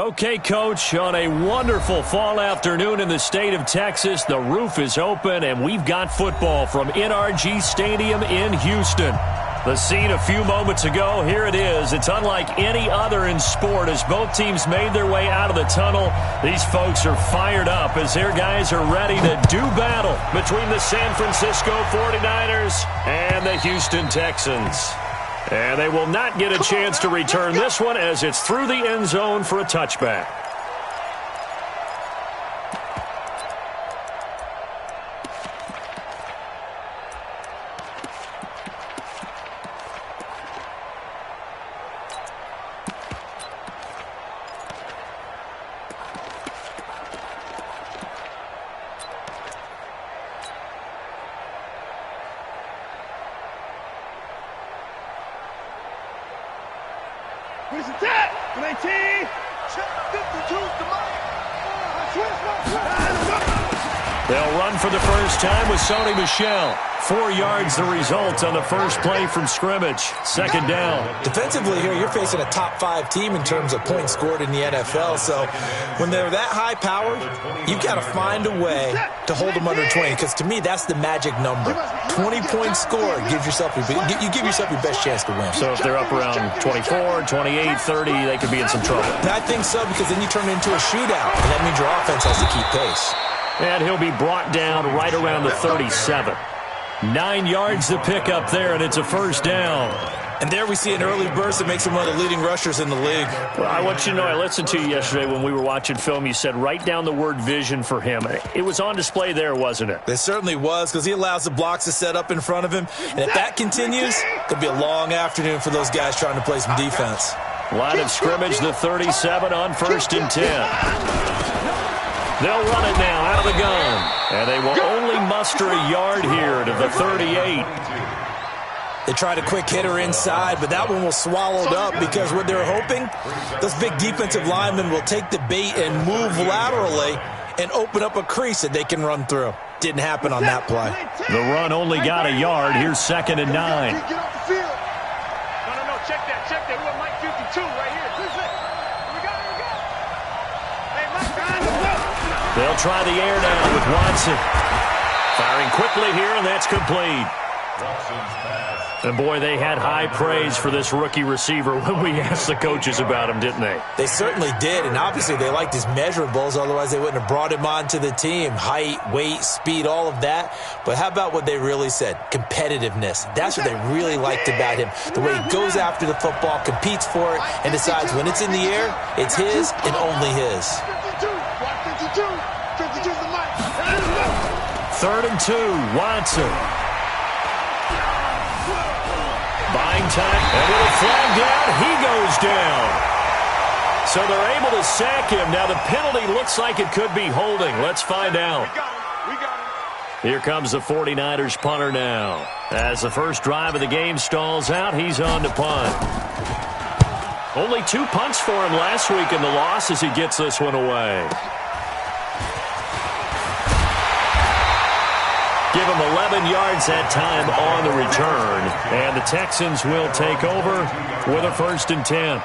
Okay, Coach, on a wonderful fall afternoon in the state of Texas, the roof is open, and we've got football from NRG Stadium in Houston. The scene a few moments ago, here it is. It's unlike any other in sport as both teams made their way out of the tunnel. These folks are fired up as their guys are ready to do battle between the San Francisco 49ers and the Houston Texans. And they will not get a chance to return this one as it's through the end zone for a touchback. They'll run for the first time with Sony Michel. 4 yards the result on the first play from scrimmage. Second down. Defensively here, you're facing a top 5 team in terms of points scored in the NFL. So when they're that high powered, you've got to find a way to hold them under 20. Because to me, that's the magic number. 20 points scored gives yourself you give yourself your best chance to win. So if they're up around 24, 28, 30, they could be in some trouble. I think so, because then you turn it into a shootout, and that means your offense has to keep pace. And he'll be brought down right around the 37. 9 yards to pick up there, and it's a first down. And there we see an early burst that makes him one of the leading rushers in the league. Well, I want you to know, I listened to you yesterday when we were watching film. You said write down the word vision for him. It was on display there, wasn't it? It certainly was, because he allows the blocks to set up in front of him. And if that continues, it could be a long afternoon for those guys trying to play some defense. Line of scrimmage, the 37 on 1st and 10. They'll run it now out of the gun. And they will only muster a yard here to the 38. They tried a quick hitter inside, but that one was swallowed up because what they're hoping, those big defensive linemen will take the bait and move laterally and open up a crease that they can run through. Didn't happen on that play. The run only got a yard. Here's 2nd and 9. No, check that. We want Mike 52 right here. We got it. Hey, Mike, they'll try the air now with Watson. Firing quickly here, and that's complete. And, boy, they had high praise for this rookie receiver when we asked the coaches about him, didn't they? They certainly did, and obviously they liked his measurables. Otherwise, they wouldn't have brought him onto the team. Height, weight, speed, all of that. But how about what they really said? Competitiveness. That's what they really liked about him. The way he goes after the football, competes for it, and decides when it's in the air, it's his and only his. 3rd and 2, Watson. Buying time, and with a flag down, he goes down. So they're able to sack him. Now the penalty looks like it could be holding. Let's find out. We got it. Here comes the 49ers punter now. As the first drive of the game stalls out, he's on to punt. Only 2 punts for him last week in the loss as he gets this one away. Give him 11 yards that time on the return. And the Texans will take over with a 1st and 10.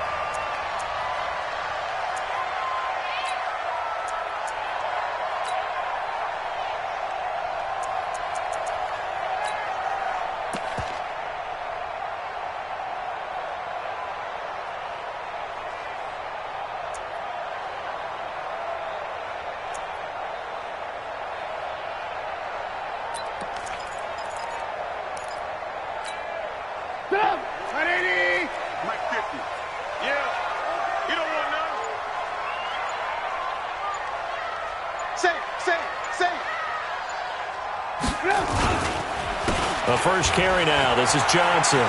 The first carry now. This is Johnson.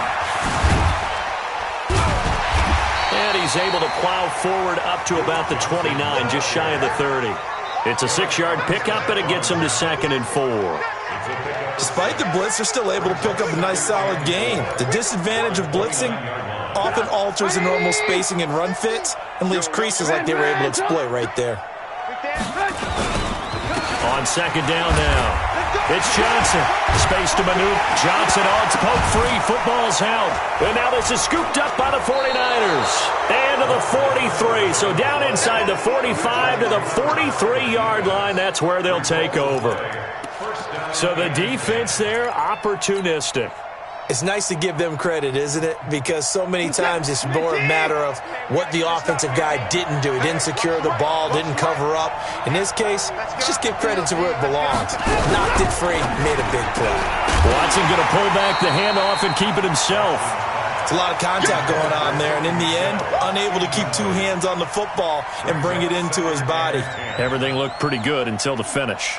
And he's able to plow forward up to about the 29, just shy of the 30. It's a 6-yard pickup, and it gets him to 2nd and 4. Despite the blitz, they're still able to pick up a nice, solid gain. The disadvantage of blitzing often alters the normal spacing and run fits and leaves creases like they were able to exploit right there. On on second down now. It's Johnson. Space to maneuver. Johnson, it's poked free. Football's out. And now this is scooped up by the 49ers. And to the 43. So down inside the 45 to the 43-yard line. That's where they'll take over. So the defense there, opportunistic. It's nice to give them credit, isn't it? Because so many times it's more a matter of what the offensive guy didn't do. He didn't secure the ball, didn't cover up. In this case, let's just give credit to where it belongs. Knocked it free, made a big play. Watson going to pull back the handoff and keep it himself. It's a lot of contact going on there, and in the end, unable to keep two hands on the football and bring it into his body. Everything looked pretty good until the finish.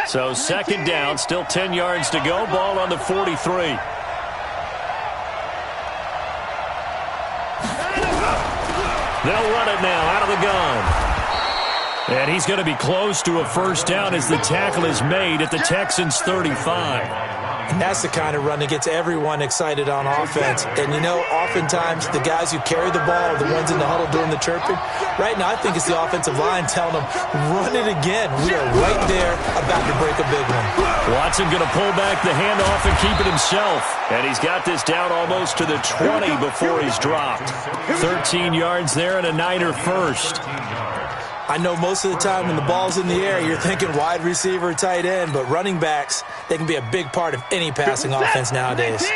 So second down, still 10 yards to go. Ball on the 43. They'll run it now out of the gun. And he's going to be close to a first down as the tackle is made at the Texans' 35. And that's the kind of run that gets everyone excited on offense. And, you know, oftentimes the guys who carry the ball are the ones in the huddle doing the chirping. Right now, I think it's the offensive line telling them, run it again. We are right there about to break a big one. Watson going to pull back the handoff and keep it himself. And he's got this down almost to the 20 before he's dropped. 13 yards there and a Niner first. I know most of the time when the ball's in the air, you're thinking wide receiver, tight end, but running backs, they can be a big part of any passing offense nowadays. And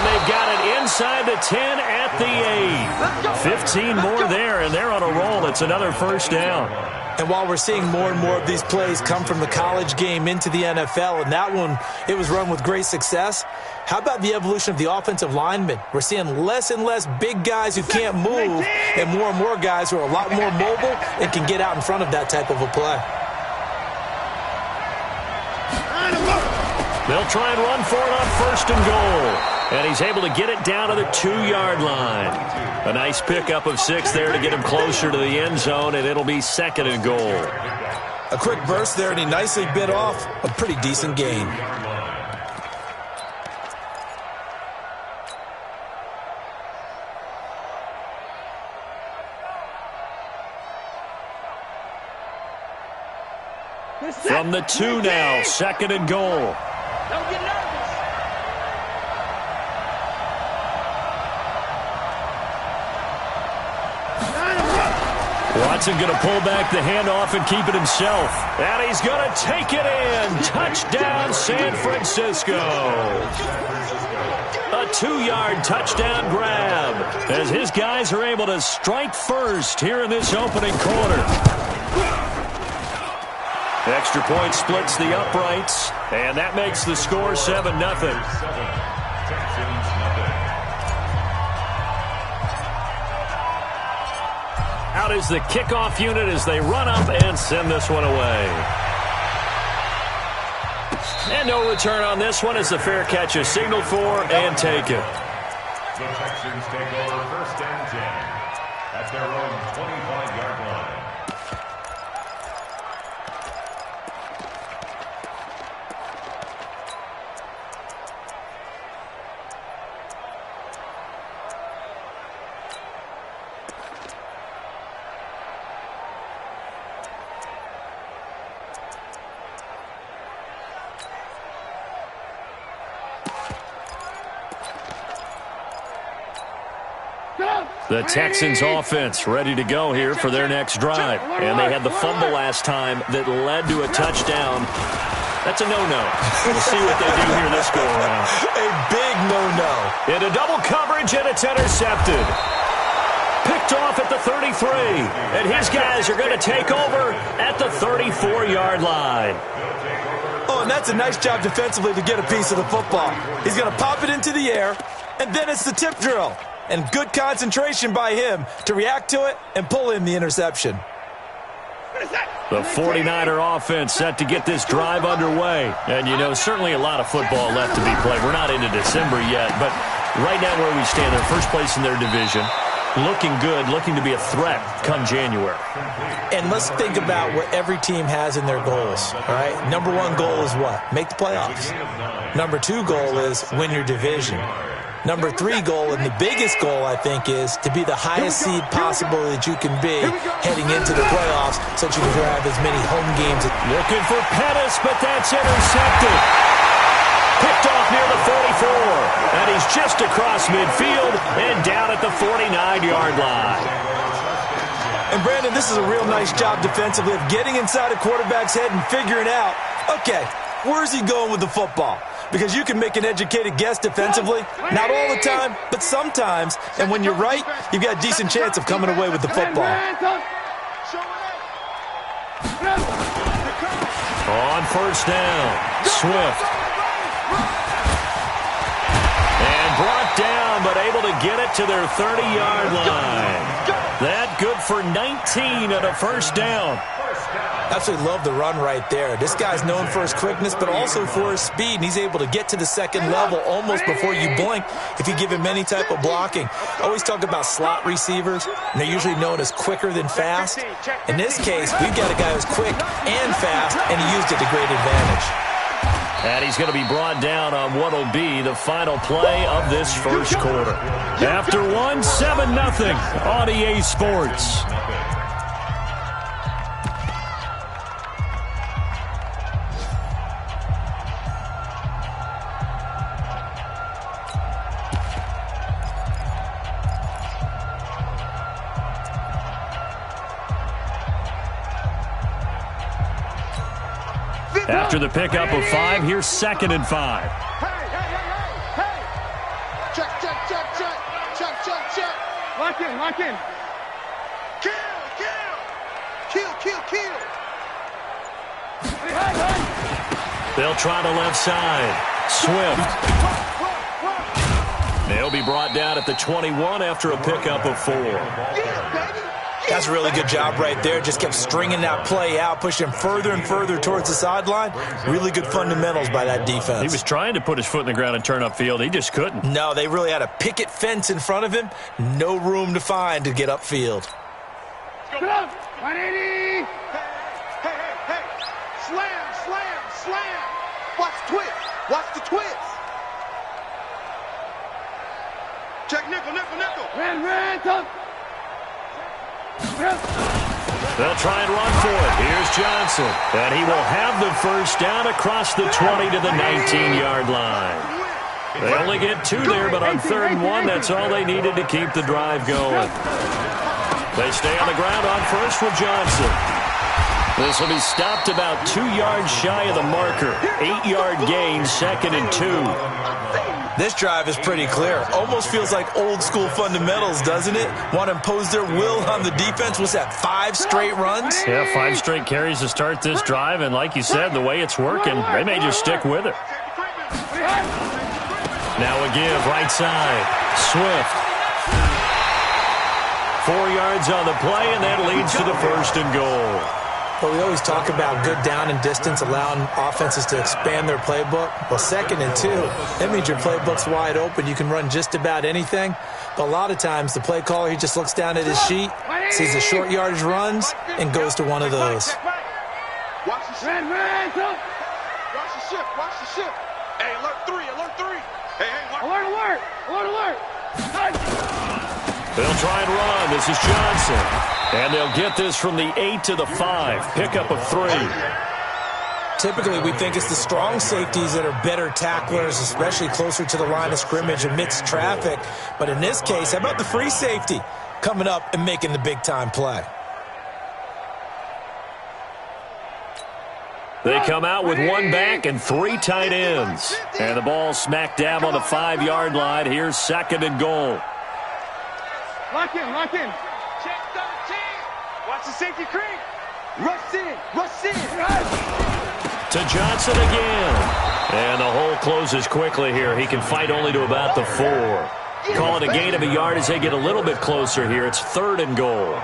they've got it inside the 10 at the 8. 15 more there, and they're on a roll. It's another first down. And while we're seeing more and more of these plays come from the college game into the NFL, and that one, it was run with great success, how about the evolution of the offensive linemen? We're seeing less and less big guys who can't move and more guys who are a lot more mobile and can get out in front of that type of a play. They'll try and run for it on first and goal. And he's able to get it down to the 2-yard line. A nice pickup of 6 there to get him closer to the end zone, and it'll be second and goal. A quick burst there, and he nicely bit off a pretty decent gain. From the 2 now, second and goal. Don't get nervous. Watson going to pull back the handoff and keep it himself. And he's going to take it in. Touchdown, San Francisco. A 2-yard touchdown grab as his guys are able to strike first here in this opening quarter. Extra point splits the uprights, and that makes the score 7-0. Out is the kickoff unit as they run up and send this one away. And no return on this one as the fair catch is signaled for and taken. The Texans take over first and 10 at their own 25-yard line. The Texans offense ready to go here for their next drive. And they had the fumble last time that led to a touchdown. That's a no-no. We'll see what they do here this go-around. A big no-no. Into double coverage, and it's intercepted. Picked off at the 33. And his guys are going to take over at the 34-yard line. Oh, and that's a nice job defensively to get a piece of the football. He's going to pop it into the air, and then it's the tip drill. And good concentration by him to react to it and pull in the interception. The 49er offense set to get this drive underway. And, you know, certainly a lot of football left to be played. We're not into December yet, but right now where we stand, they're first place in their division. looking good, looking to be a threat come January. And let's think about what every team has in their goals, all right? Number one goal is what? Make the playoffs. Number two goal is win your division. Number three goal, and the biggest goal, I think, is to be the highest seed possible that you can be heading into the playoffs so that you can have as many home games. Looking for Pettis, but that's intercepted. Picked off near the 44, and he's just across midfield and down at the 49-yard line. And, Brandon, this is a real nice job defensively of getting inside a quarterback's head and figuring out, okay, where's he going with the football? Because you can make an educated guess defensively, not all the time, but sometimes. And when you're right, you've got a decent chance of coming away with the football. On first down, Swift. And brought down, but able to get it to their 30-yard line. That good for 19 at a first down. Absolutely love the run right there. This guy's known for his quickness, but also for his speed, and he's able to get to the second level almost before you blink if you give him any type of blocking. I always talk about slot receivers, and they're usually known as quicker than fast. In this case, we've got a guy who's quick and fast, and he used it to great advantage. And he's going to be brought down on what will be the final play of this first quarter. After one, 7-0 on EA Sports. After the pickup of 5, here's 2nd and 5. Hey. Check. Lock in. Kill. They'll try the left side. Swift. They'll be brought down at the 21 after a pickup of 4. That's a really good job right there. Just kept stringing that play out, pushing him further and further towards the sideline. Really good fundamentals by that defense. He was trying to put his foot in the ground and turn upfield. He just couldn't. No, they really had a picket fence in front of him. No room to find to get upfield. Get up! 180! Hey. Slam! Watch the twist! Check nickel! Ran, tough! They'll try and run for it. Here's Johnson. And he will have the first down across the 20 to the 19-yard line. They only get 2 there, but on 3rd and 1, that's all they needed to keep the drive going. They stay on the ground on first with Johnson. This will be stopped about 2 yards shy of the marker. 8-yard gain, 2nd and 2. This drive is pretty clear. Almost feels like old school fundamentals, doesn't it? Want to impose their will on the defense. Was that 5 straight runs? Yeah, 5 straight carries to start this drive. And like you said, the way it's working, they may just stick with it. Now a give, right side. Swift. 4 yards on the play, and that leads to the 1st and goal. But we always talk about good down and distance, allowing offenses to expand their playbook. Well, 2nd and 2, that means your playbook's wide open. You can run just about anything. But a lot of times, the play caller, he just looks down at his sheet, sees the short yardage runs, and goes to one of those. Watch the ship. Hey, alert 3. Hey, alert. They'll try and run. This is Johnson. And they'll get this from the 8 to the 5. Pickup of 3. Typically, we think it's the strong safeties that are better tacklers, especially closer to the line of scrimmage amidst traffic. But in this case, how about the free safety coming up and making the big-time play? They come out with 1 back and 3 tight ends. And the ball smack dab on the 5-yard line. Here's 2nd and goal. Lock in. Check 13. Watch the safety creep. Rush in. To Johnson again. And the hole closes quickly here. He can fight only to about the 4. Call it a gain of a yard as they get a little bit closer here. It's 3rd and goal.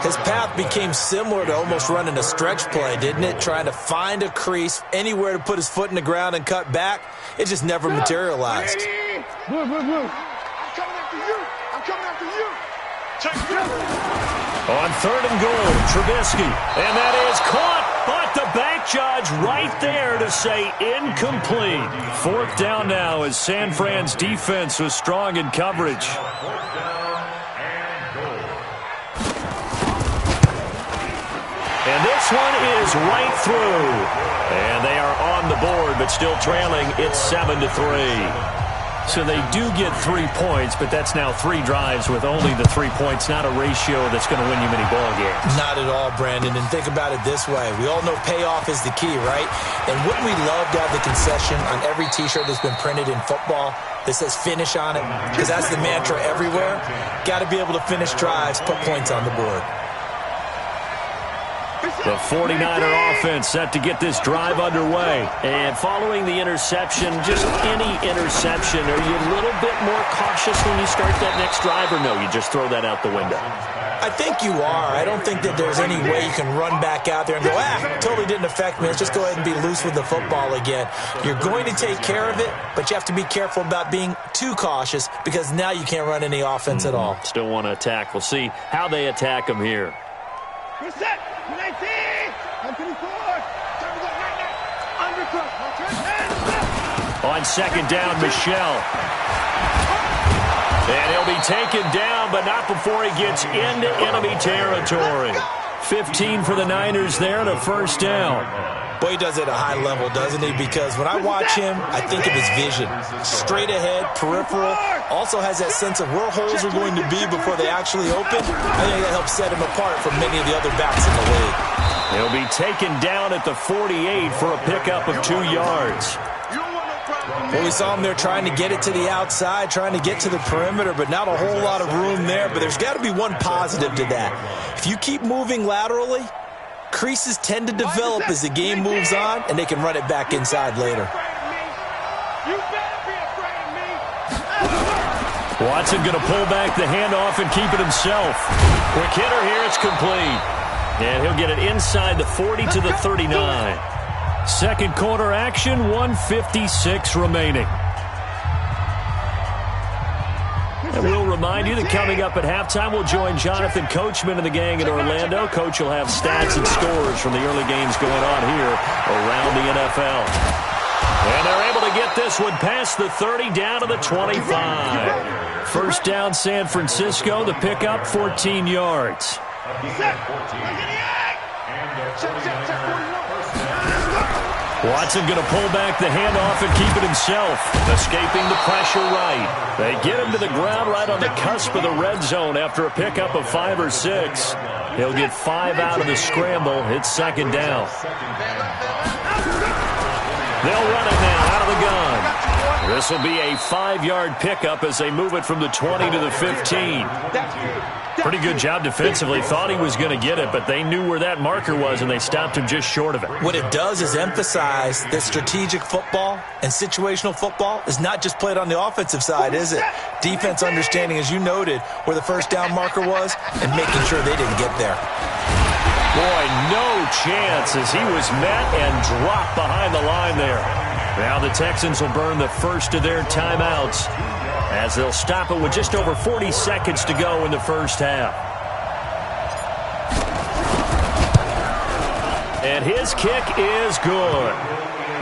His path became similar to almost running a stretch play, didn't it? Trying to find a crease, anywhere to put his foot in the ground and cut back. It just never materialized. Blue. I'm coming after you. On 3rd and goal, Trubisky. And that is caught, but the back judge right there to say incomplete. 4th down now as San Fran's defense was strong in coverage. And this one is right through. And they are on the board, but still trailing. It's 7-3. So they do get 3 points, but that's now 3 drives with only the 3 points, not a ratio that's going to win you many ball games. Not at all, Brandon. And think about it this way. We all know payoff is the key, right? And wouldn't we love to have the concession on every T-shirt that's been printed in football that says finish on it? Because that's the mantra everywhere. Got to be able to finish drives, put points on the board. The 49er offense set to get this drive underway. And following the interception, just any interception, are you a little bit more cautious when you start that next drive, or no, you just throw that out the window? I think you are. I don't think that there's any way you can run back out there and go, totally didn't affect me. Let's just go ahead and be loose with the football again. You're going to take care of it, but you have to be careful about being too cautious because now you can't run any offense at all. Still want to attack. We'll see how they attack them here. Reset. 19. 124. On 2nd down, Michelle. And he'll be taken down, but not before he gets into enemy territory. 15 for the Niners there and a 1st down. Boy, he does it at a high level, doesn't he? Because when I watch him, I think of his vision. Straight ahead, peripheral. Also has that sense of where holes are going to be before they actually open. I think that helps set him apart from many of the other backs in the league. He'll be taken down at the 48 for a pickup of 2 yards. Well, we saw him there trying to get it to the outside, trying to get to the perimeter, but not a whole lot of room there. But there's got to be one positive to that. If you keep moving laterally, creases tend to develop as the game moves on, and they can run it back inside later. Watson going to pull back the handoff and keep it himself. Quick hitter here, it's complete. And he'll get it inside the 40 to the 39. 2nd quarter action, 1:56 remaining. And we'll remind you that coming up at halftime, we'll join Jonathan Coachman and the gang in Orlando. Coach will have stats and scores from the early games going on here around the NFL. And they're able to get this one past the 30 down to the 25. 1st down, San Francisco. The pickup, 14 yards. Watson going to pull back the handoff and keep it himself. Escaping the pressure right. They get him to the ground right on the cusp of the red zone after a pickup of 5 or 6. He'll get 5 out of the scramble. It's 2nd down. They'll run it now out of the gun. This will be a 5-yard pickup as they move it from the 20 to the 15. Pretty good job defensively. Thought he was going to get it, but they knew where that marker was, and they stopped him just short of it. What it does is emphasize that strategic football and situational football is not just played on the offensive side, is it? Defense understanding, as you noted, where the 1st down marker was and making sure they didn't get there. Boy, no chance as he was met and dropped behind the line there. Now the Texans will burn the first of their timeouts as they'll stop it with just over 40 seconds to go in the 1st half. And his kick is good.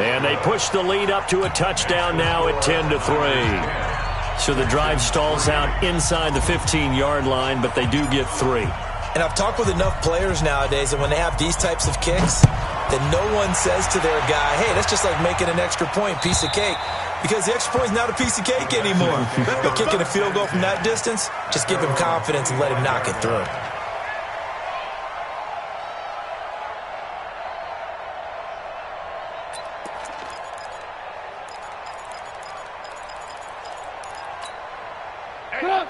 And they push the lead up to a touchdown now at 10-3. So the drive stalls out inside the 15-yard line, but they do get 3. And I've talked with enough players nowadays that when they have these types of kicks, that no one says to their guy, hey, that's just like making an extra point, piece of cake. Because the extra point is not a piece of cake anymore. But kicking a field goal from that distance, just give him confidence and let him knock it through.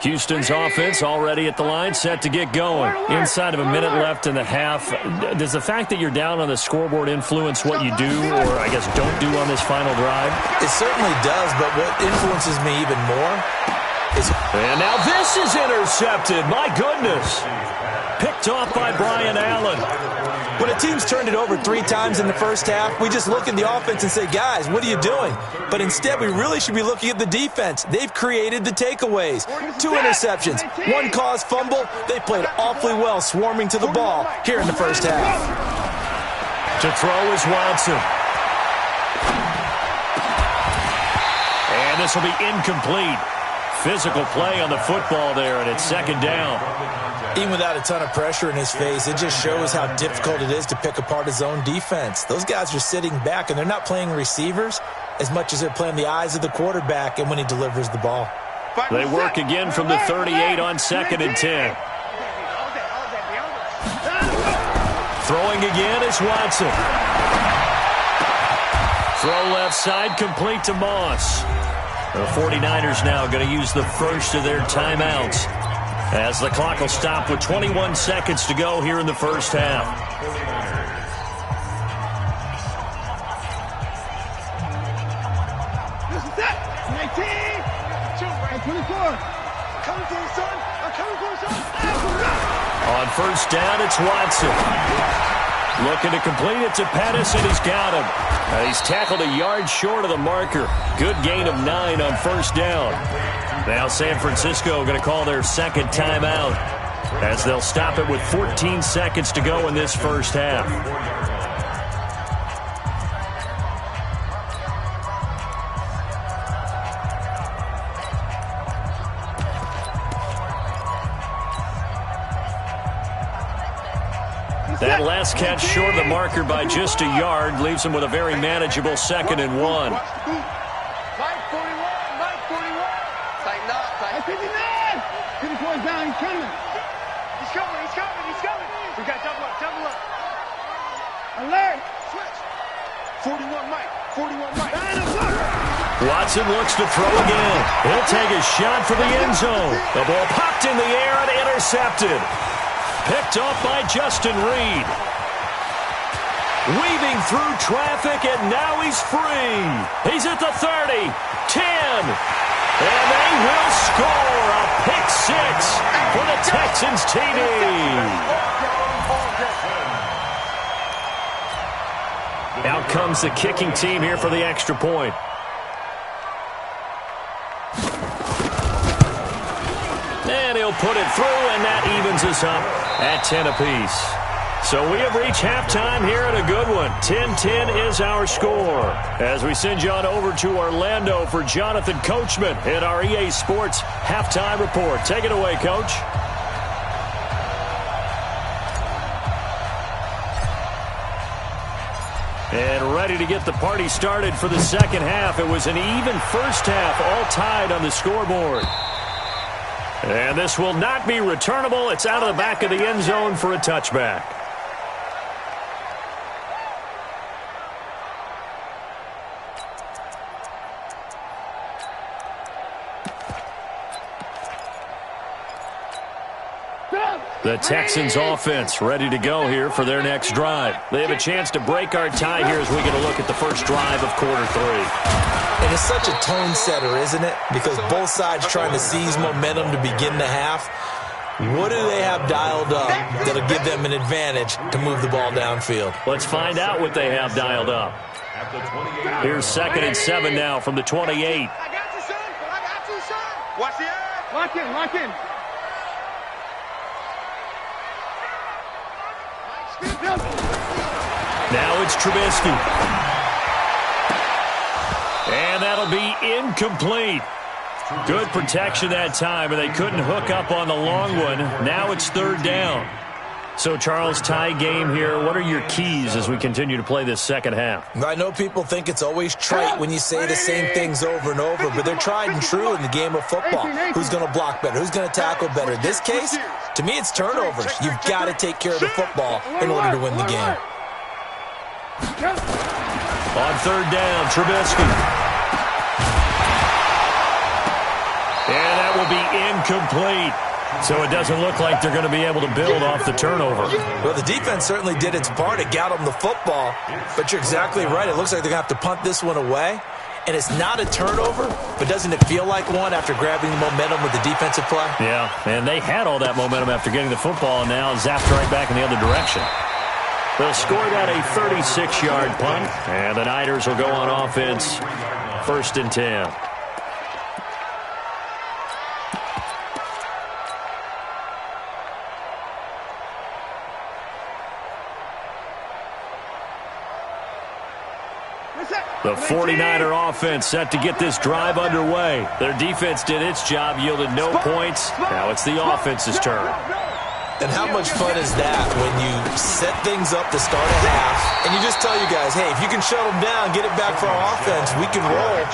Houston's offense already at the line, set to get going. Inside of a minute left in the half. Does the fact that you're down on the scoreboard influence what you do, or I guess don't do on this final drive? It certainly does, but what influences me even more is... And now this is intercepted. My goodness. Picked off by Brian Allen. When a team's turned it over 3 times in the first half, we just look at the offense and say, guys, what are you doing? But instead, we really should be looking at the defense. They've created the takeaways. 2 interceptions, 1 caused fumble. They played awfully well swarming to the ball here in the first half. To throw is Watson. And this will be incomplete. Physical play on the football there, and it's second down. Even without a ton of pressure in his face, it just shows how difficult it is to pick apart his own defense. Those guys are sitting back, and they're not playing receivers as much as they're playing the eyes of the quarterback and when he delivers the ball. They work again from the 38 on 2nd and 10. Throwing again is Watson. Throw left side, complete to Moss. The 49ers now going to use the first of their timeouts as the clock will stop with 21 seconds to go here in the first half. This is it. 19. 24. Coming for you, son. I'm coming for you, son. On first down, it's Watson. Looking to complete it to Pettis, and he's got him. He's tackled a yard short of the marker. Good gain of 9 on first down. Now San Francisco going to call their second timeout as they'll stop it with 14 seconds to go in this first half. That last catch short of the marker by just a yard leaves him with a very manageable 2nd and 1. Mike 41. Mike 41. Tighten up. Mike 59. 54 is down. He's coming. He's coming. He's coming. He's coming. We got double up. Double up. Alert. Switch. 41 Mike. 41 Mike. Watson looks to throw again. He'll take a shot for the end zone. The ball popped in the air and intercepted. Picked off by Justin Reed. Weaving through traffic, and now he's free. He's at the 30, 10, and they will score a pick 6 for the Texans TD. Out comes the kicking team here for the extra point. And he'll put it through, and that evens us up at 10 apiece. So we have reached halftime here at a good one. 10-10 is our score. As we send you on over to Orlando for Jonathan Coachman in our EA Sports Halftime Report. Take it away, Coach. And ready to get the party started for the second half. It was an even first half, all tied on the scoreboard. And this will not be returnable. It's out of the back of the end zone for a touchback. The Texans offense ready to go here for their next drive. They have a chance to break our tie here as we get a look at the first drive of quarter 3. And it's such a tone setter, isn't it? Because both sides trying to seize momentum to begin the half. What do they have dialed up that'll give them an advantage to move the ball downfield? Let's find out what they have dialed up. Here's 2nd and 7 now from the 28. I got you, son. I got you, son. Watch the air. Lock in. Lock in. Now it's Trubisky. And that'll be incomplete. Good protection that time, and they couldn't hook up on the long one. Now it's 3rd down. So, Charles, tie game here. What are your keys as we continue to play this second half? I know people think it's always trite when you say the same things over and over, but they're tried and true in the game of football. Who's going to block better? Who's going to tackle better? In this case, to me, it's turnovers. You've got to take care of the football in order to win the game. On 3rd down, Trubisky. And that will be incomplete. So it doesn't look like they're going to be able to build off the turnover. Well, the defense certainly did its part. It got them the football. But you're exactly right. It looks like they're going to have to punt this one away. And it's not a turnover, but doesn't it feel like one after grabbing the momentum with the defensive play? Yeah, and they had all that momentum after getting the football, and now zapped right back in the other direction. They'll score that a 36-yard punt, and the Niners will go on offense, 1st and 10. The 49er offense set to get this drive underway. Their defense did its job, yielded no points. Now it's the offense's turn. And how much fun is that when you set things up to start a half, and you just tell you guys, hey, if you can shut them down, get it back for our offense, we can roll.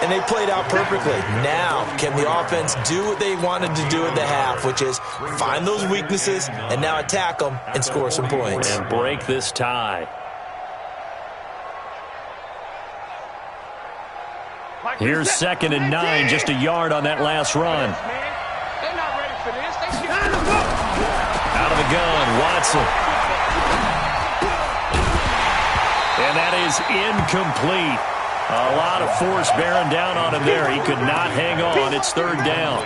And they played out perfectly. Now, can the offense do what they wanted to do at the half, which is find those weaknesses and now attack them and score some points. And break this tie. Here's 2nd and 9, just a yard on that last run. They're not ready for this. Out of the gun, Watson. And that is incomplete. A lot of force bearing down on him there. He could not hang on. It's 3rd down.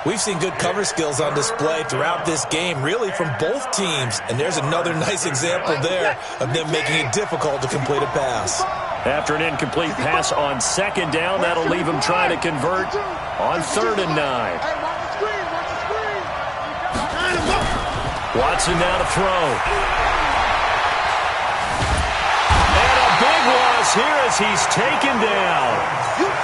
We've seen good cover skills on display throughout this game, really from both teams. And there's another nice example there of them making it difficult to complete a pass. After an incomplete pass on 2nd down, that'll leave him trying to convert on 3rd and 9. Watson now to throw. And a big loss here as he's taken down.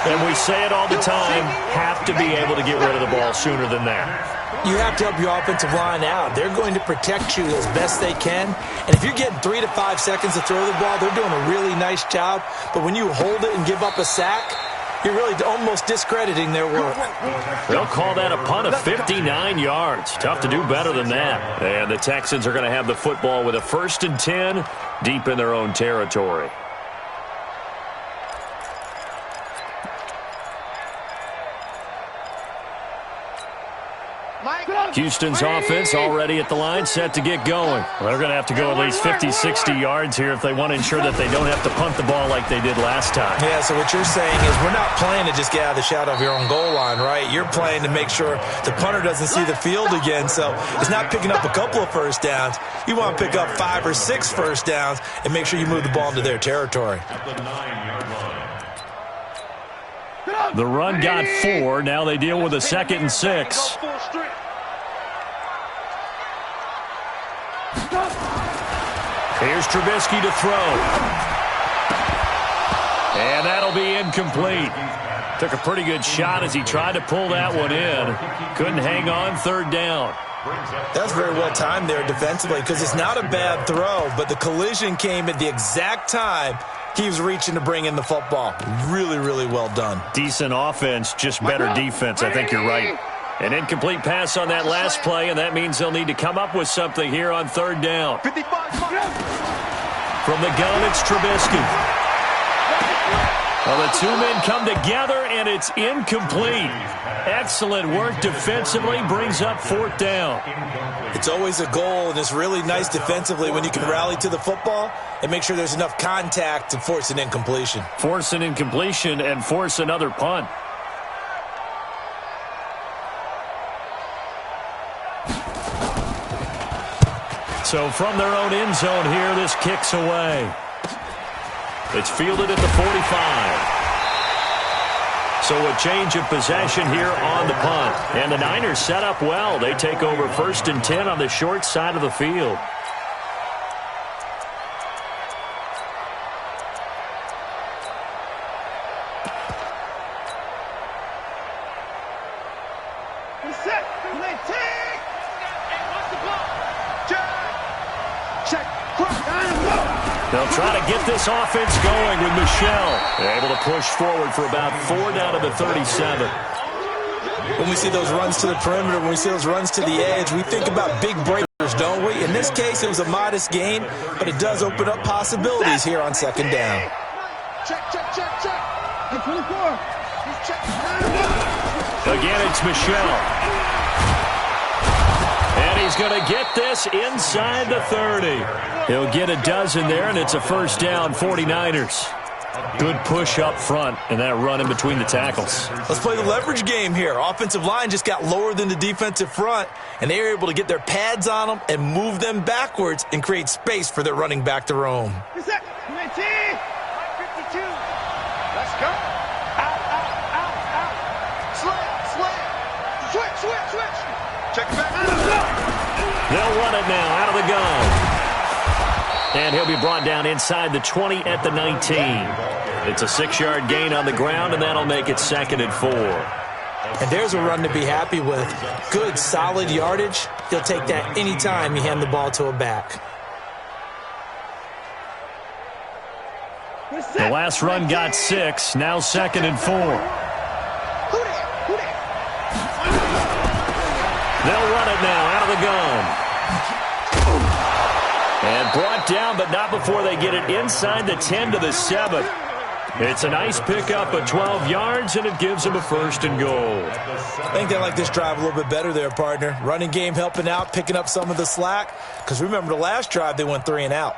And we say it all the time, have to be able to get rid of the ball sooner than that. You have to help your offensive line out. They're going to protect you as best they can. And if you're getting 3 to 5 seconds to throw the ball, they're doing a really nice job. But when you hold it and give up a sack, you're really almost discrediting their work. They'll call that a punt of 59 yards. Tough to do better than that. And the Texans are going to have the football with a 1st and 10 deep in their own territory. Houston's offense already at the line, set to get going. Well, they're going to have to go at least 50, 60 yards here if they want to ensure that they don't have to punt the ball like they did last time. Yeah, so what you're saying is we're not playing to just get out of the shadow of your own goal line, right? You're playing to make sure the punter doesn't see the field again, so it's not picking up a couple of first downs. You want to pick up 5 or 6 first downs and make sure you move the ball into their territory. The run got 4. Now they deal with a 2nd and 6. Here's Trubisky to throw. And that'll be incomplete. Took a pretty good shot as he tried to pull that one in. Couldn't hang on, 3rd down. That's very well timed there defensively because it's not a bad throw, but the collision came at the exact time he was reaching to bring in the football. Really, really well done. Decent offense, just better defense. I think you're right. An incomplete pass on that last play, and that means they'll need to come up with something here on 3rd down. From the gun, it's Trubisky. Well, the two men come together, and it's incomplete. Excellent work defensively, brings up 4th down. It's always a goal, and it's really nice defensively when you can rally to the football and make sure there's enough contact to force an incompletion. Force an incompletion and force another punt. So from their own end zone here, this kicks away. It's fielded at the 45. So a change of possession here on the punt. And the Niners set up well. They take over 1st and 10 on the short side of the field. They'll try to get this offense going with Michel. They're able to push forward for about 4 down to the 37. When we see those runs to the perimeter, when we see those runs to the edge, we think about big breakers, don't we? In this case, it was a modest gain, but it does open up possibilities here on 2nd down. Again, it's Michel. And he's going to get this inside the 30. He'll get a dozen there, and it's a 1st down, 49ers. Good push up front and that run in between the tackles. Let's play the leverage game here. Offensive line just got lower than the defensive front, and they were able to get their pads on them and move them backwards and create space for their running back to roam. 52. Let's go. Out. Slam. Switch. Check it back. They'll run it now out of the gun. And he'll be brought down inside the 20 at the 19. It's a 6-yard gain on the ground, and that'll make it 2nd and 4. And there's a run to be happy with. Good, solid yardage. He'll take that anytime you hand the ball to a back. The last run got 6. Now 2nd and 4. They'll run it now out of the gun. And brought down, but not before they get it inside the 10 to the 7. It's a nice pickup of 12 yards, and it gives them a 1st and goal. I think they like this drive a little bit better there, partner. Running game helping out, picking up some of the slack. Because remember, the last drive, they went 3 and out.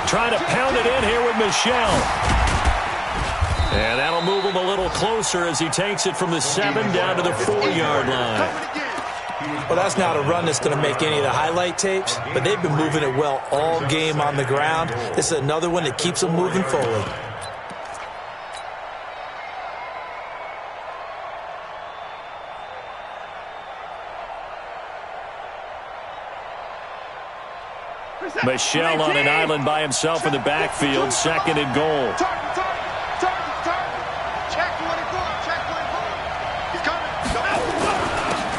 Trying to pound it in here with Michel. And that'll move him a little closer as he takes it from the 7 down to the 4-yard line. Well, that's not a run that's going to make any of the highlight tapes, but they've been moving it well all game on the ground. This is another one that keeps them moving forward. Michel on an island by himself in the backfield, 2nd and goal.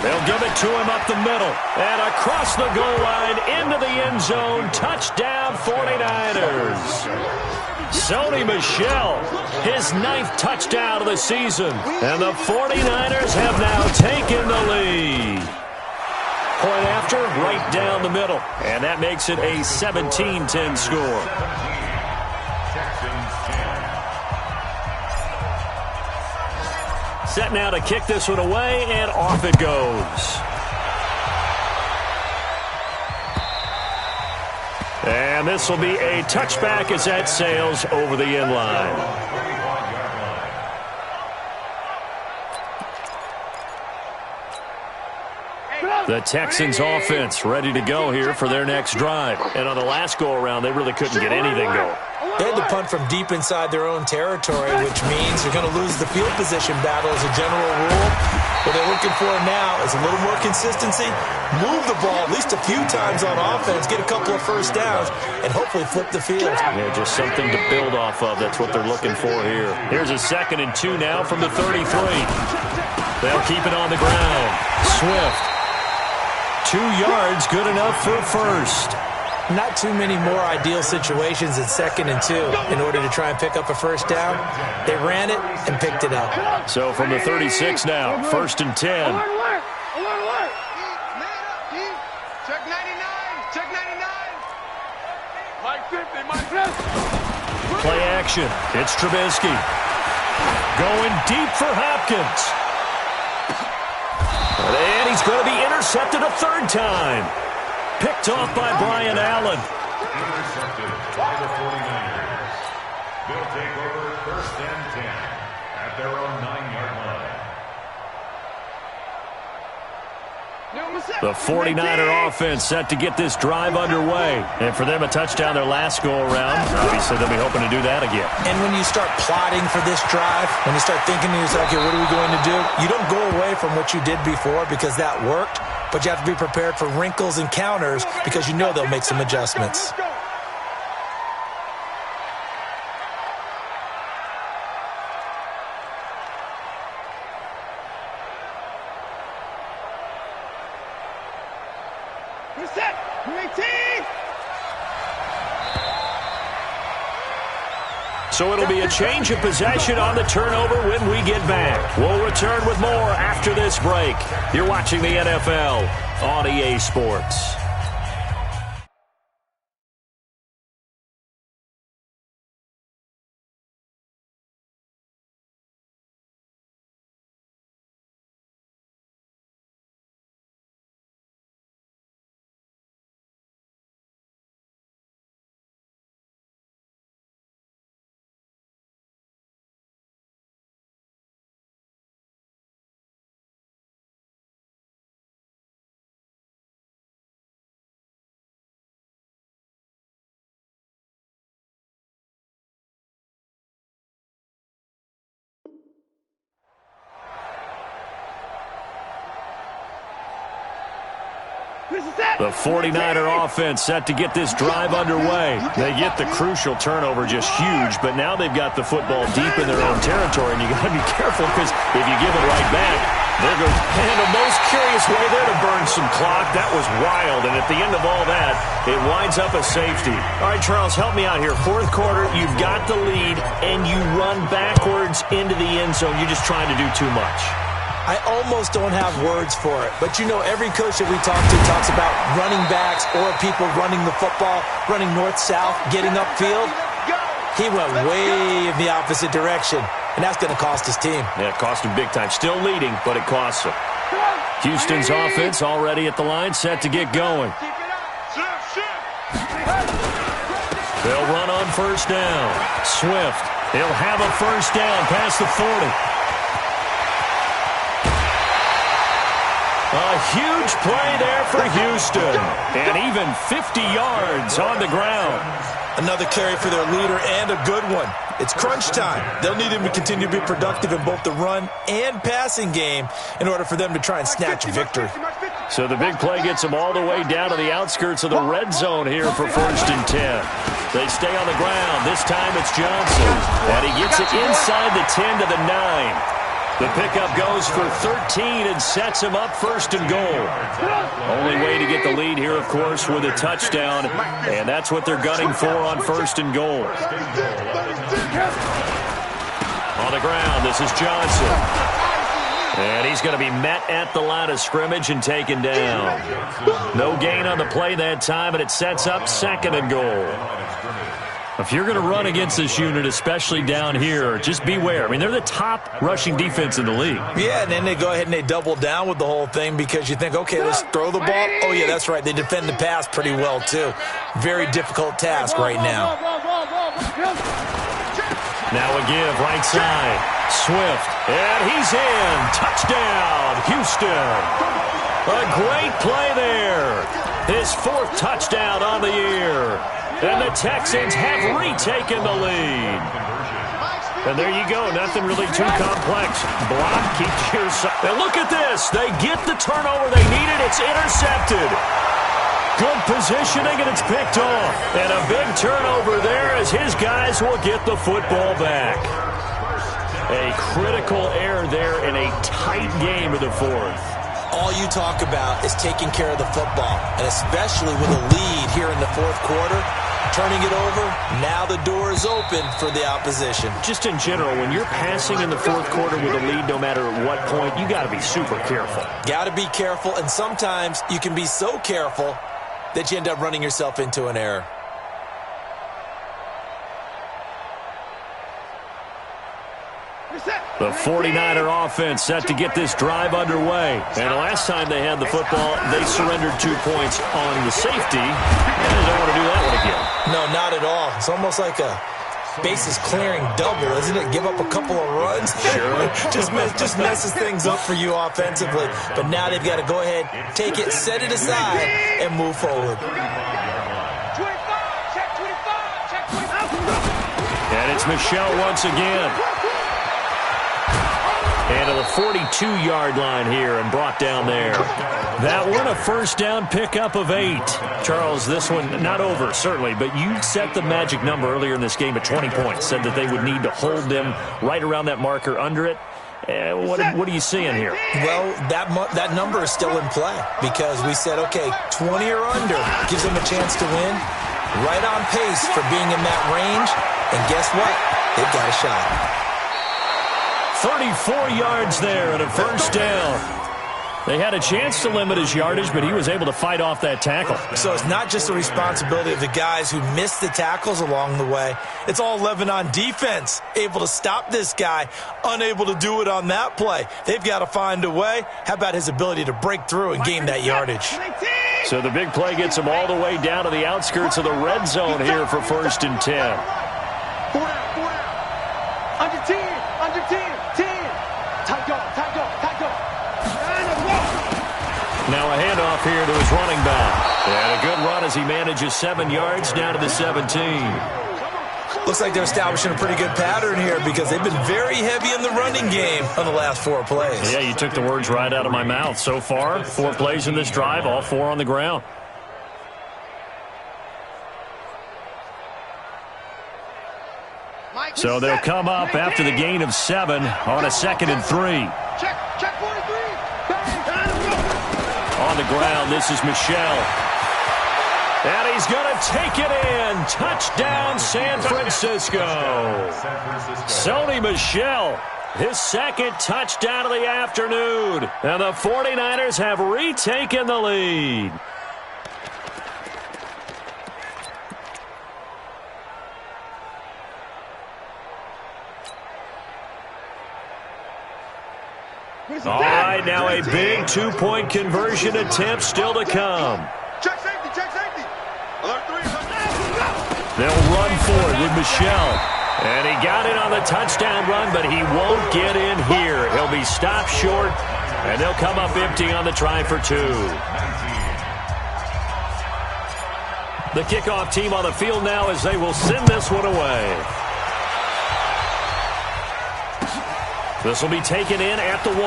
They'll give it to him up the middle and across the goal line into the end zone. Touchdown 49ers. Sony Michel, his 9th touchdown of the season. And the 49ers have now taken the lead. Point after, right down the middle. And that makes it a 17-10 score. Set now to kick this one away, and off it goes. And this will be a touchback as that sails over the end line. The Texans offense ready to go here for their next drive. And on the last go-around, they really couldn't get anything going. They had to punt from deep inside their own territory, which means you're going to lose the field position battle as a general rule. What they're looking for now is a little more consistency, move the ball at least a few times on offense, get a couple of first downs, and hopefully flip the field. Yeah, just something to build off of. That's what they're looking for here. Here's a 2nd and 2 now from the 33. They'll keep it on the ground. Swift. 2 yards, good enough for a 1st. Not too many more ideal situations at 2nd and 2 in order to try and pick up a first down. They ran it and picked it up. So from the 36 now, 1st and 10. Alert. Check 99. Check 99. Mike 50. Mike 50. Play action. It's Trubisky. Going deep for Hopkins. And he's going to be intercepted a 3rd time. Picked off by Brian Allen. Intercepted by the 49ers. They'll take over 1st and 10 at their own 9-yard line. The 49er offense set to get this drive underway. And for them, a touchdown their last go-around. Obviously, they'll be hoping to do that again. And when you start plotting for this drive, when you start thinking to yourself, okay, what are we going to do? You don't go away from what you did before because that worked, but you have to be prepared for wrinkles and counters because you know they'll make some adjustments. So it'll be a change of possession on the turnover when we get back. We'll return with more after this break. You're watching the NFL on EA Sports. The 49er offense set to get this drive underway. They get the crucial turnover, just huge, but now they've got the football deep in their own territory, and you got to be careful because if you give it right back, there goes, and the most curious way there to burn some clock. That was wild, and at the end of all that, it winds up a safety. All right, Charles, help me out here. Fourth quarter, you've got the lead, and you run backwards into the end zone. You're just trying to do too much. I almost don't have words for it. But, you know, every coach that we talk to talks about running backs or people running the football, running north-south, getting upfield. He went way in the opposite direction, and that's going to cost his team. Yeah, it cost him big time. Still leading, but it costs him. Houston's offense already at the line, set to get going. They'll run on first down. Swift, he'll have a first down past the 40. A huge play there for Houston, and even 50 yards on the ground. Another carry for their leader and a good one. It's crunch time. They'll need him to continue to be productive in both the run and passing game in order for them to try and snatch a victory. So the big play gets them all the way down to the outskirts of the red zone here for 1st and 10. They stay on the ground. This time it's Johnson, and he gets it inside the 10 to the 9. The pickup goes for 13 and sets him up 1st and goal. Only way to get the lead here, of course, with a touchdown, and that's what they're gunning for on 1st and goal. On the ground, this is Johnson. And he's going to be met at the line of scrimmage and taken down. No gain on the play that time, and it sets up 2nd and goal. If you're going to run against this unit, especially down here, just beware. I mean, they're the top rushing defense in the league. Yeah, and then they go ahead and they double down with the whole thing because you think, okay, let's throw the ball. Oh, yeah, that's right. They defend the pass pretty well, too. Very difficult task right now. Now a give, right side. Swift, and he's in. Touchdown, Houston. A great play there. His 4th touchdown on the year. And the Texans have retaken the lead. And there you go. Nothing really too complex. Block, keep your side. And look at this. They get the turnover they needed. It's intercepted. Good positioning, and it's picked off. And a big turnover there as his guys will get the football back. A critical error there in a tight game of the 4th. All you talk about is taking care of the football, and especially with a lead here in the 4th quarter, turning it over, now the door is open for the opposition. Just in general, when you're passing in the 4th quarter with a lead, no matter at what point, you got to be super careful. Got to be careful, and sometimes you can be so careful that you end up running yourself into an error. The 49er offense set to get this drive underway. And the last time they had the football, they surrendered 2 points on the safety. And they don't want to do that one again. No, not at all. It's almost like a bases clearing double, isn't it? Give up a couple of runs. Sure. just messes things up for you offensively. But now they've got to go ahead, take it, set it aside, and move forward. And it's Michel once again. And to the 42-yard line here and brought down there. That one a first down pickup of 8. Charles, this one not over, certainly, but you set the magic number earlier in this game at 20 points. Said that they would need to hold them right around that marker under it. What are you seeing here? Well, that number is still in play because we said, okay, 20 or under gives them a chance to win. Right on pace for being in that range. And guess what? They've got a shot. 34 yards there and a first down. They had a chance to limit his yardage, but he was able to fight off that tackle. So it's not just the responsibility of the guys who missed the tackles along the way. It's all 11 on defense, able to stop this guy, unable to do it on that play. They've got to find a way. How about his ability to break through and gain that yardage? So the big play gets him all the way down to the outskirts of the red zone here for 1st and 10. Under 10. Now a handoff here to his running back. And a good run as he manages 7 yards down to the 17. Looks like they're establishing a pretty good pattern here because they've been very heavy in the running game on the last 4 plays. Yeah, you took the words right out of my mouth. So far, 4 plays in this drive, all 4 on the ground. So they'll come up after the gain of 7 on a 2nd and 3. Check 43. On the ground, this is Michel. And he's going to take it in. Touchdown, San Francisco. Sony Michel, his 2nd touchdown of the afternoon. And the 49ers have retaken the lead. All right, now a big 2-point conversion attempt still to come. Check safety. Alert 3. They'll run for it with Michel. And he got it on the touchdown run, but he won't get in here. He'll be stopped short, and they'll come up empty on the try for 2. The kickoff team on the field now as they will send this one away. This will be taken in at the 1.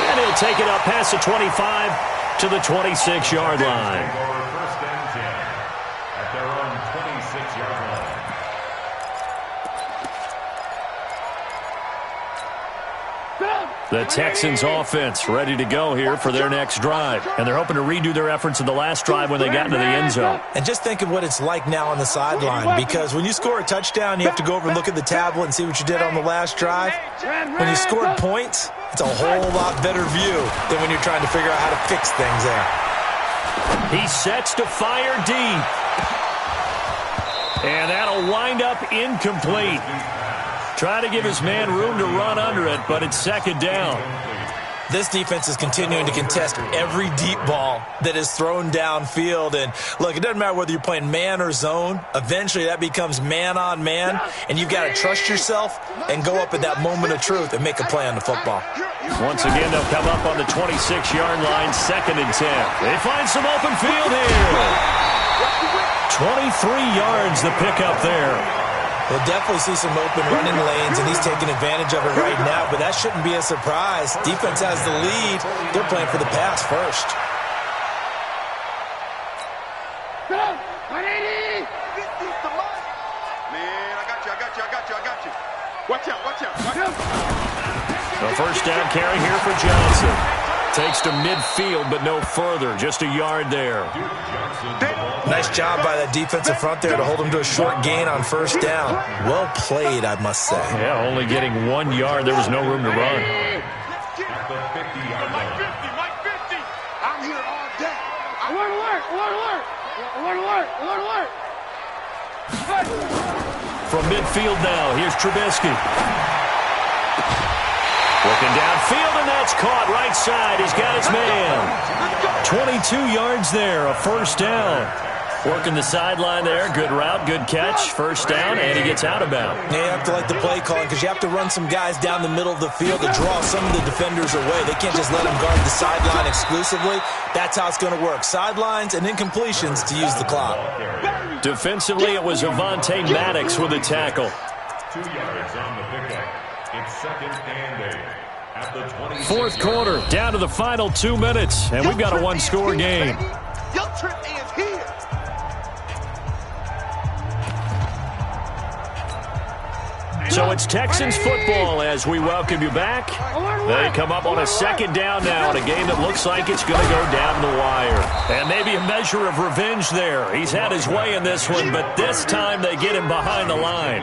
And he'll take it up past the 25 to the 26-yard line. First and 10 at their own 26-yard line. The Texans offense ready to go here for their next drive. And they're hoping to redo their efforts in the last drive when they got into the end zone. And just think of what it's like now on the sideline, because when you score a touchdown, you have to go over and look at the tablet and see what you did on the last drive. When you scored points, it's a whole lot better view than when you're trying to figure out how to fix things there. He sets to fire deep. And that'll wind up incomplete. Try to give his man room to run under it, but it's 2nd down. This defense is continuing to contest every deep ball that is thrown downfield. And, look, it doesn't matter whether you're playing man or zone. Eventually, that becomes man-on-man, and you've got to trust yourself and go up at that moment of truth and make a play on the football. Once again, they'll come up on the 26-yard line, 2nd and 10. They find some open field here. 23 yards the pickup there. We'll definitely see some open running lanes, and he's taking advantage of it right now, but that shouldn't be a surprise. Defense has the lead. They're playing for the pass first. Go! 180! Man, I got you. Watch out. A first down carry here for Johnson. Takes to midfield, but no further. Just a yard there. Nice job by that defensive front there to hold him to a short gain on first down. Well played, I must say. Yeah, only getting 1 yard. There was no room to run. Mike 50. I'm here all day. Alert. From midfield now, here's Trubisky. Looking downfield, and that's caught right side. He's got his man. 22 yards there, a first down. Working the sideline there. Good route, good catch. First down, and he gets out of bounds. Yeah, you have to like the play calling because you have to run some guys down the middle of the field to draw some of the defenders away. They can't just let them guard the sideline exclusively. That's how it's going to work. Sidelines and incompletions to use the clock. Defensively, it was Avonte Maddox with a tackle. 2 yards on the pickup. It's 2nd and 8 at the 26. Fourth quarter, down to the final 2 minutes, and we've got a one-score game. Your trip is here. So it's Texans football as we welcome you back. They come up on a 2nd down now in a game that looks like it's going to go down the wire. And maybe a measure of revenge there. He's had his way in this one, but this time they get him behind the line.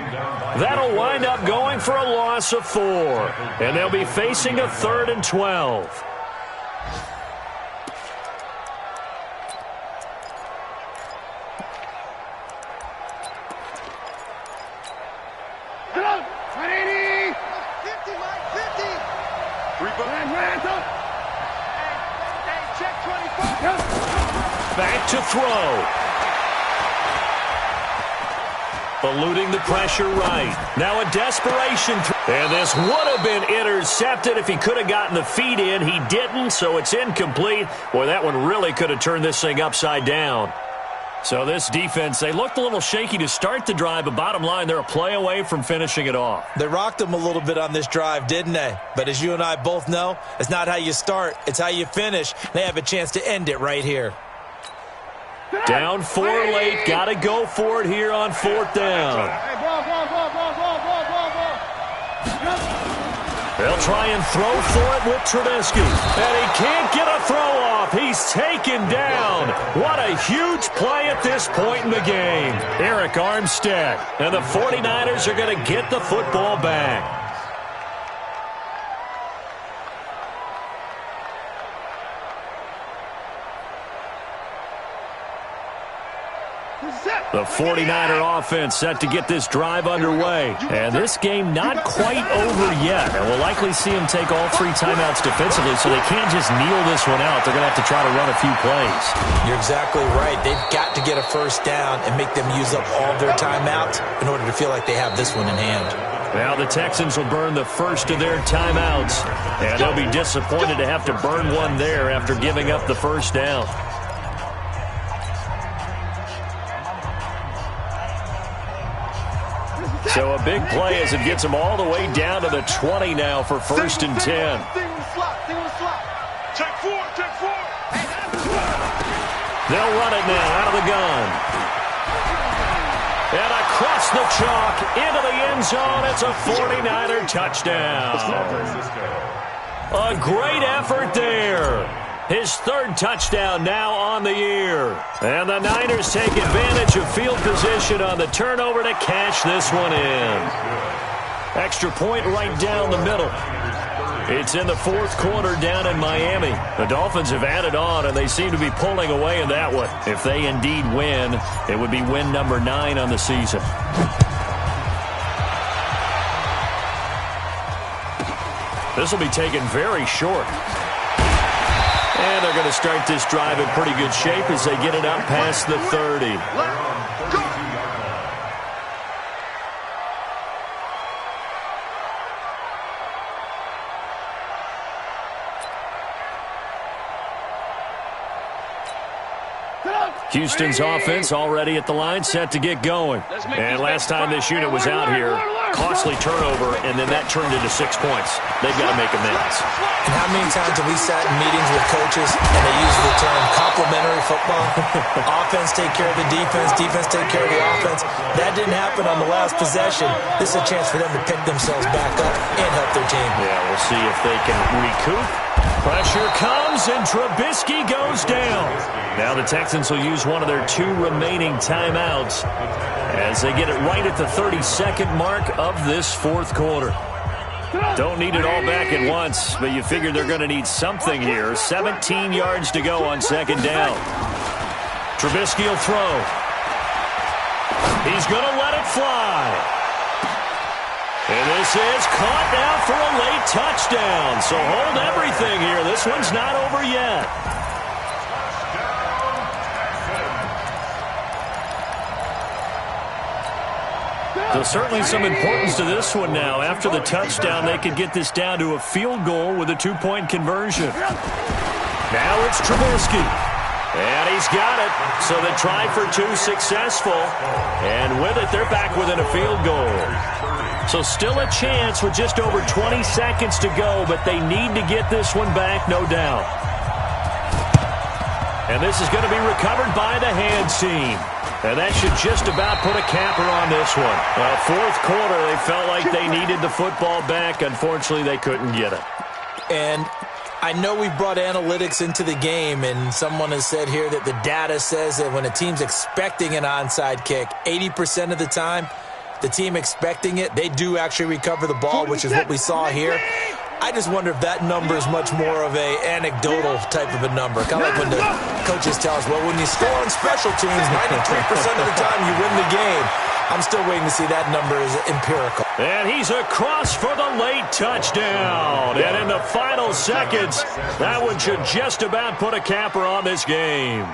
That'll wind up going for a loss of 4. And they'll be facing a 3rd and 12. Back to throw. Eluding the pressure right. Now a desperation. And this would have been intercepted if he could have gotten the feet in. He didn't, so it's incomplete. Boy, that one really could have turned this thing upside down. So this defense, they looked a little shaky to start the drive, but bottom line, they're a play away from finishing it off. They rocked them a little bit on this drive, didn't they? But as you and I both know, it's not how you start, it's how you finish. They have a chance to end it right here. Down 4 late, got to go for it here on 4th down. They'll try and throw for it with Trubisky. And he can't get a throw off. He's taken down. What a huge play at this point in the game. Arik Armstead. And the 49ers are going to get the football back. The 49er offense set to get this drive underway. And this game not quite over yet. And we'll likely see them take all 3 timeouts defensively, so they can't just kneel this one out. They're going to have to try to run a few plays. You're exactly right. They've got to get a first down and make them use up all their timeouts in order to feel like they have this one in hand. Now the Texans will burn the first of their timeouts. And they'll be disappointed to have to burn one there after giving up the first down. So a big play as it gets them all the way down to the 20 now for 1st and 10. They'll run it now out of the gun. And across the chalk into the end zone. It's a 49er touchdown. A great effort there. His 3rd touchdown now on the year. And the Niners take advantage of field position on the turnover to cash this one in. Extra point right down the middle. It's in the 4th quarter down in Miami. The Dolphins have added on, and they seem to be pulling away in that one. If they indeed win, it would be win number 9 on the season. This will be taken very short. And they're going to start this drive in pretty good shape as they get it up past the 30. Houston's offense already at the line, set to get going. And last time this unit was out here, costly turnover, and then that turned into 6 points. They've got to make amends. And how many times have we sat in meetings with coaches and they use the term complementary football? Offense take care of the defense, defense take care of the offense. That didn't happen on the last possession. This is a chance for them to pick themselves back up and help their team. Yeah, we'll see if they can recoup. Pressure comes, and Trubisky goes down. Now the Texans will use one of their 2 remaining timeouts as they get it right at the 32nd mark of this 4th quarter. Don't need it all back at once, but you figure they're going to need something here. 17 yards to go on 2nd down. Trubisky will throw. He's going to let it fly. And this is caught now for a late touchdown. So hold everything here. This one's not over yet. So certainly some importance to this one now. After the touchdown, they could get this down to a field goal with a 2-point conversion. Now it's Trubisky. And he's got it. So the try for 2 successful. And with it, they're back within a field goal. So still a chance with just over 20 seconds to go, but they need to get this one back, no doubt. And this is going to be recovered by the hands team. And that should just about put a capper on this one. 4th quarter, they felt like they needed the football back. Unfortunately, they couldn't get it. And I know we've brought analytics into the game, and someone has said here that the data says that when a team's expecting an onside kick, 80% of the time, the team expecting it, they do actually recover the ball, which is what we saw here. I just wonder if that number is much more of a anecdotal type of a number. Kind of like when the coaches tell us, well, when you score on special teams, 93% of the time you win the game. I'm still waiting to see that number is empirical. And he's across for the late touchdown. And in the final seconds, that one should just about put a capper on this game.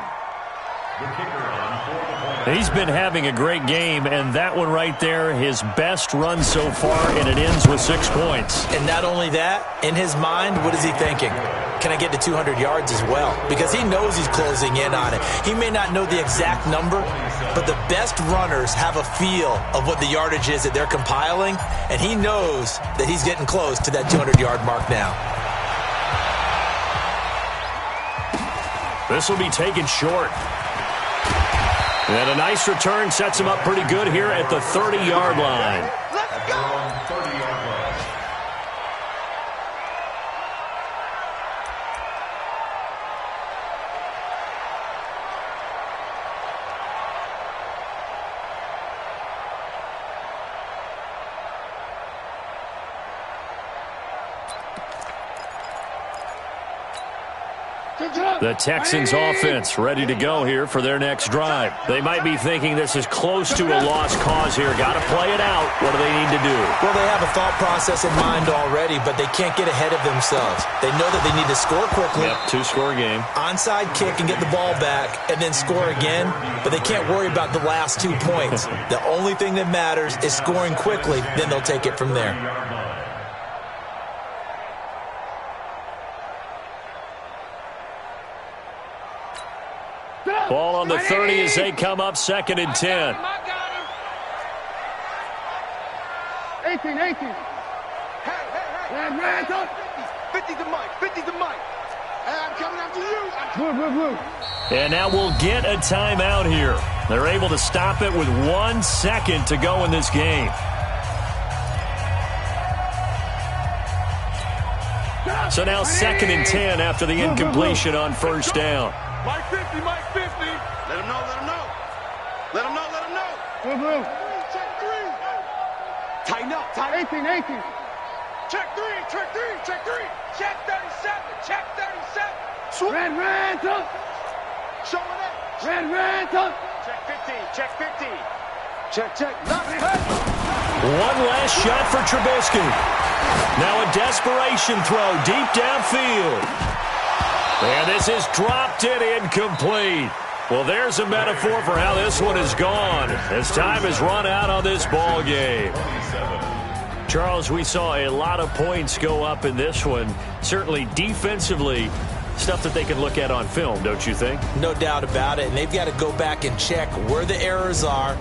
The kicker on for the point. He's been having a great game, and that one right there, his best run so far, and it ends with 6 points. And not only that, in his mind, what is he thinking? Can I get to 200 yards as well? Because he knows he's closing in on it. He may not know the exact number, but the best runners have a feel of what the yardage is that they're compiling, and he knows that he's getting close to that 200-yard mark now. This will be taken short. And a nice return sets him up pretty good here at the 30-yard line. At their own 30-yard line. The Texans offense ready to go here for their next drive. They might be thinking this is close to a lost cause here. Got to play it out. What do they need to do? Well, they have a thought process in mind already, but they can't get ahead of themselves. They know that they need to score quickly. Yep, 2-score game. Onside kick and get the ball back and then score again, but they can't worry about the last 2 points. The only thing that matters is scoring quickly, then they'll take it from there. Ball on the 30 as they come up 2nd and 10. 18. Hey. Man, 50 to Mike. 50 to Mike. Hey, I'm coming after you. Blue. And now we'll get a timeout here. They're able to stop it with 1 second to go in this game. So now 2nd and 10 after the incompletion on first down. Mike 50. Let him know. Blue. Check 3. Tighten up. 18. Check 3. Check 37. Swoop. Red, up. Showing up. Red, up. Check 15. Check. One last shot for Trubisky. Now a desperation throw deep downfield. And this is dropped in incomplete. Well, there's a metaphor for how this one is gone as time has run out on this ball game. Charles, we saw a lot of points go up in this one. Certainly defensively, stuff that they can look at on film, don't you think? No doubt about it, and they've got to go back and check where the errors are.